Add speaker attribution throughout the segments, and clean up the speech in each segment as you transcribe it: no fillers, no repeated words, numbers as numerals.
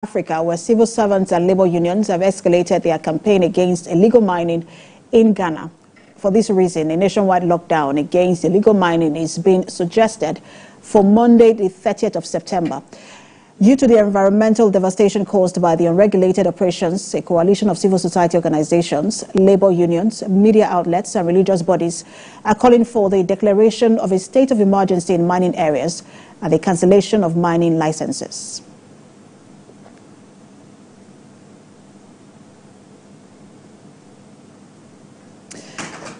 Speaker 1: Africa, where civil servants and labor unions have escalated their campaign against illegal mining in Ghana. For this reason, a nationwide lockdown against illegal mining is being suggested for Monday, the 30th of September. Due to the environmental devastation caused by the unregulated operations, a coalition of civil society organizations, labor unions, media outlets, and religious bodies are calling for the declaration of a state of emergency in mining areas and the cancellation of mining licenses.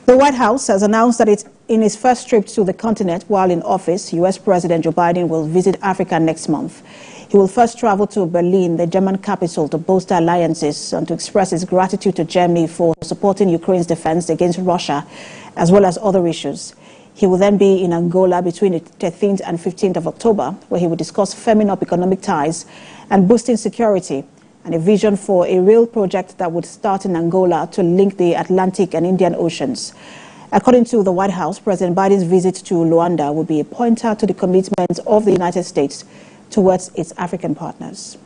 Speaker 1: The White House has announced that in his first trip to the continent while in office, U.S. President Joe Biden will visit Africa next month. He will first travel to Berlin, the German capital, to bolster alliances and to express his gratitude to Germany for supporting Ukraine's defense against Russia, as well as other issues. He will then be in Angola between the 13th and 15th of October, where he will discuss firming up economic ties and boosting security, and a vision for a rail project that would start in Angola to link the Atlantic and Indian Oceans. According to the White House, President Biden's visit to Luanda will be a pointer to the commitment of the United States towards its African partners.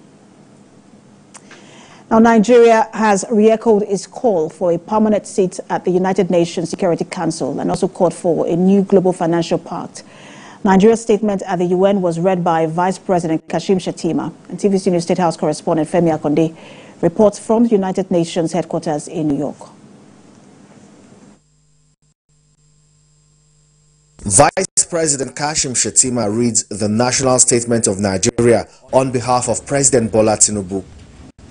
Speaker 1: Now, Nigeria has re-echoed its call for a permanent seat at the United Nations Security Council and also called for a new global financial pact. Nigeria's statement at the UN was read by Vice President Kashim Shettima, and TVC News State House correspondent Femi Akonde reports from the United Nations headquarters in New York.
Speaker 2: Vice President Kashim Shettima reads the national statement of Nigeria on behalf of President Bola Tinubu.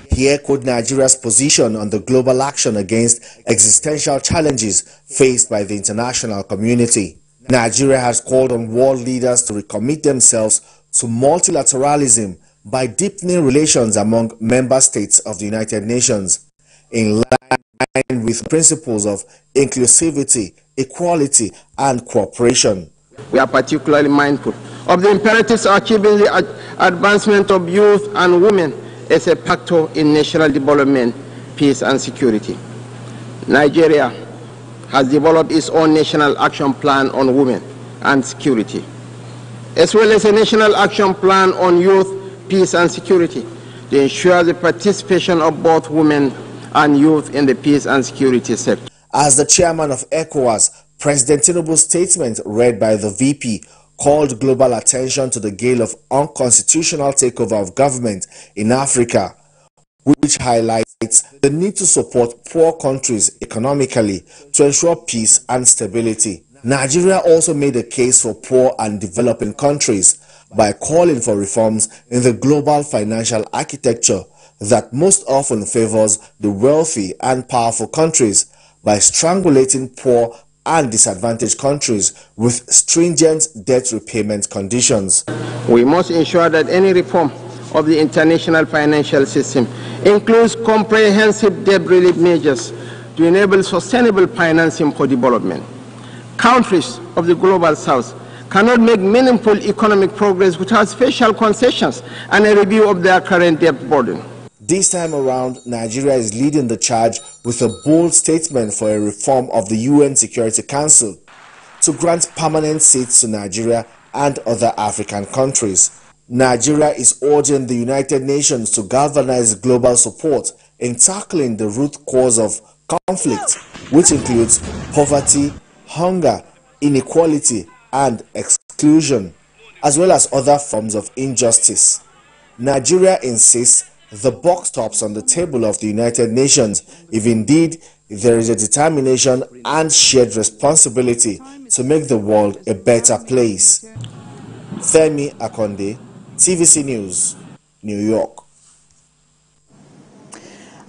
Speaker 2: He echoed Nigeria's position on the global action against existential challenges faced by the international community. Nigeria has called on world leaders to recommit themselves to multilateralism by deepening relations among member states of the United Nations, in line with principles of inclusivity, equality, and cooperation.
Speaker 3: We are particularly mindful of the imperatives of achieving the advancement of youth and women as a factor in national development, peace, and security. Nigeria has developed its own national action plan on women and security, as well as a national action plan on youth, peace, and security to ensure the participation of both women and youth in the peace and security sector.
Speaker 2: As the chairman of ECOWAS, President Tinubu's statement read by the VP called global attention to the gale of unconstitutional takeover of government in Africa, which highlights the need to support poor countries economically to ensure peace and stability. Nigeria also made a case for poor and developing countries by calling for reforms in the global financial architecture that most often favors the wealthy and powerful countries by strangulating poor and disadvantaged countries with stringent debt repayment conditions.
Speaker 3: We must ensure that any reform of the international financial system includes comprehensive debt relief measures to enable sustainable financing for development. Countries of the global south cannot make meaningful economic progress without special concessions and a review of their current debt burden.
Speaker 2: This time around, Nigeria is leading the charge with a bold statement for a reform of the UN Security Council to grant permanent seats to Nigeria and other African countries. Nigeria is urging the United Nations to galvanize global support in tackling the root cause of conflict, which includes poverty, hunger, inequality, and exclusion, as well as other forms of injustice. Nigeria insists the buck stops on the table of the United Nations if indeed there is a determination and shared responsibility to make the world a better place. Femi Akonde, TVC News, New York.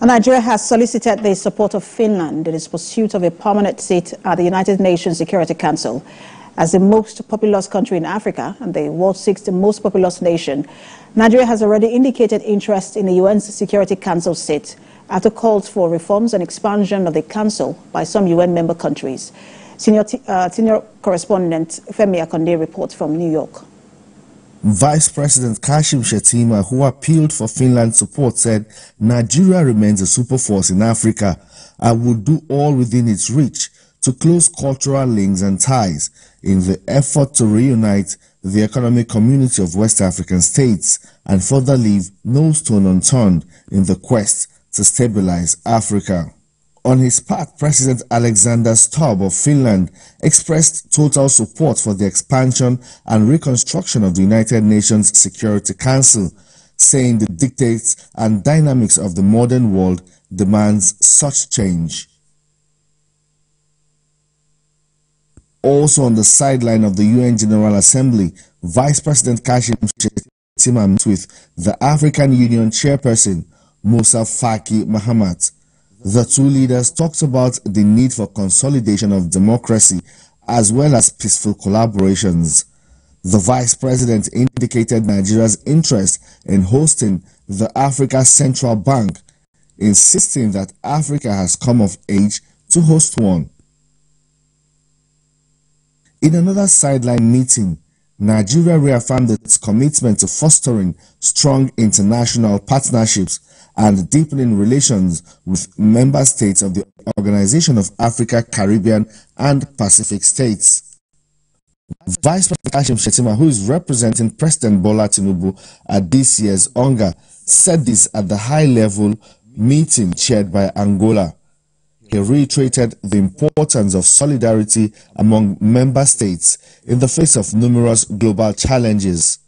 Speaker 1: Nigeria has solicited the support of Finland in its pursuit of a permanent seat at the United Nations Security Council. As the most populous country in Africa and the world's sixth most populous nation, Nigeria has already indicated interest in the UN's Security Council seat after calls for reforms and expansion of the Council by some UN member countries. Senior correspondent Femi Akonde reports from New York.
Speaker 2: Vice President Kashim Shettima, who appealed for Finland's support, said Nigeria remains a superforce in Africa and would do all within its reach to close cultural links and ties in the effort to reunite the economic community of West African states and further leave no stone unturned in the quest to stabilize Africa. On his part, President Alexander Stubb of Finland expressed total support for the expansion and reconstruction of the United Nations Security Council, saying the dictates and dynamics of the modern world demands such change. Also on the sideline of the UN General Assembly, Vice President Kashim Shettima met with the African Union chairperson, Musa Faki Mahamat. The two leaders talked about the need for consolidation of democracy as well as peaceful collaborations. The vice president indicated Nigeria's interest in hosting the Africa Central Bank, insisting that Africa has come of age to host one. In another sideline meeting, Nigeria reaffirmed its commitment to fostering strong international partnerships and deepening relations with member states of the Organization of Africa, Caribbean and Pacific States. Vice President Kashim Shettima, who is representing President Bola Tinubu at this year's UNGA, said this at the high-level meeting chaired by Angola. He reiterated the importance of solidarity among member states in the face of numerous global challenges.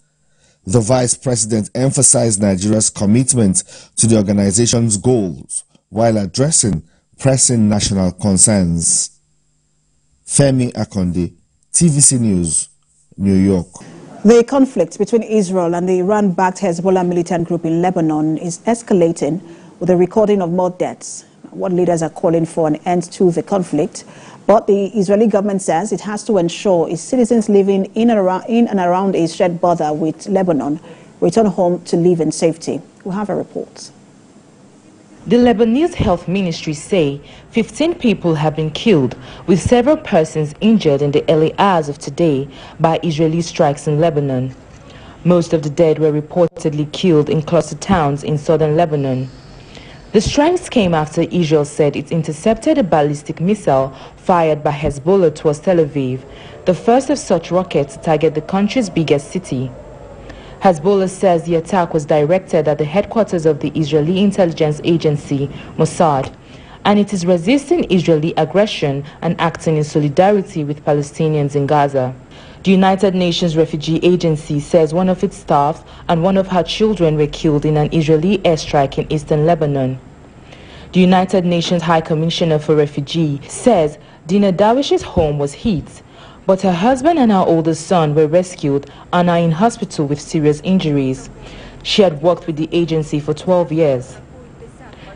Speaker 2: The vice president emphasized Nigeria's commitment to the organization's goals while addressing pressing national concerns. Femi Akonde, TVC News, New York.
Speaker 1: The conflict between Israel and the Iran-backed Hezbollah militant group in Lebanon is escalating with a recording of more deaths. What leaders are calling for an end to the conflict, but the Israeli government says it has to ensure its citizens living in and around a shared border with Lebanon return home to live in safety. We'll have a report.
Speaker 4: The Lebanese Health Ministry say 15 people have been killed, with several persons injured in the early hours of today by Israeli strikes in Lebanon. Most of the dead were reportedly killed in cluster towns in southern Lebanon. The strikes came after Israel said it intercepted a ballistic missile fired by Hezbollah towards Tel Aviv, the first of such rockets to target the country's biggest city. Hezbollah says the attack was directed at the headquarters of the Israeli intelligence agency, Mossad, and it is resisting Israeli aggression and acting in solidarity with Palestinians in Gaza. The United Nations Refugee Agency says one of its staff and one of her children were killed in an Israeli airstrike in eastern Lebanon. The United Nations High Commissioner for Refugees says Dina Dawish's home was hit, but her husband and her oldest son were rescued and are in hospital with serious injuries. She had worked with the agency for 12 years.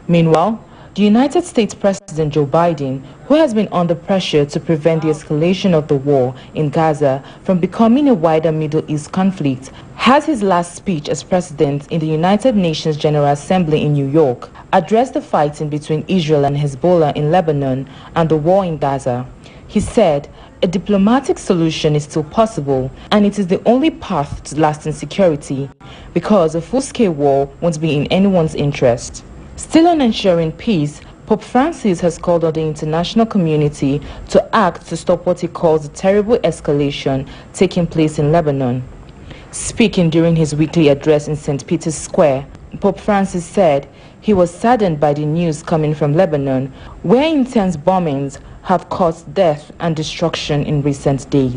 Speaker 4: Meanwhile, the United States President Joe Biden, who has been under pressure to prevent the escalation of the war in Gaza from becoming a wider Middle East conflict, has his last speech as president in the United Nations General Assembly in New York addressed the fighting between Israel and Hezbollah in Lebanon and the war in Gaza. He said, a diplomatic solution is still possible, and it is the only path to lasting security, because a full-scale war won't be in anyone's interest. Still on ensuring peace, Pope Francis has called on the international community to act to stop what he calls the terrible escalation taking place in Lebanon. Speaking during his weekly address in St. Peter's Square, Pope Francis said he was saddened by the news coming from Lebanon, where intense bombings have caused death and destruction in recent days.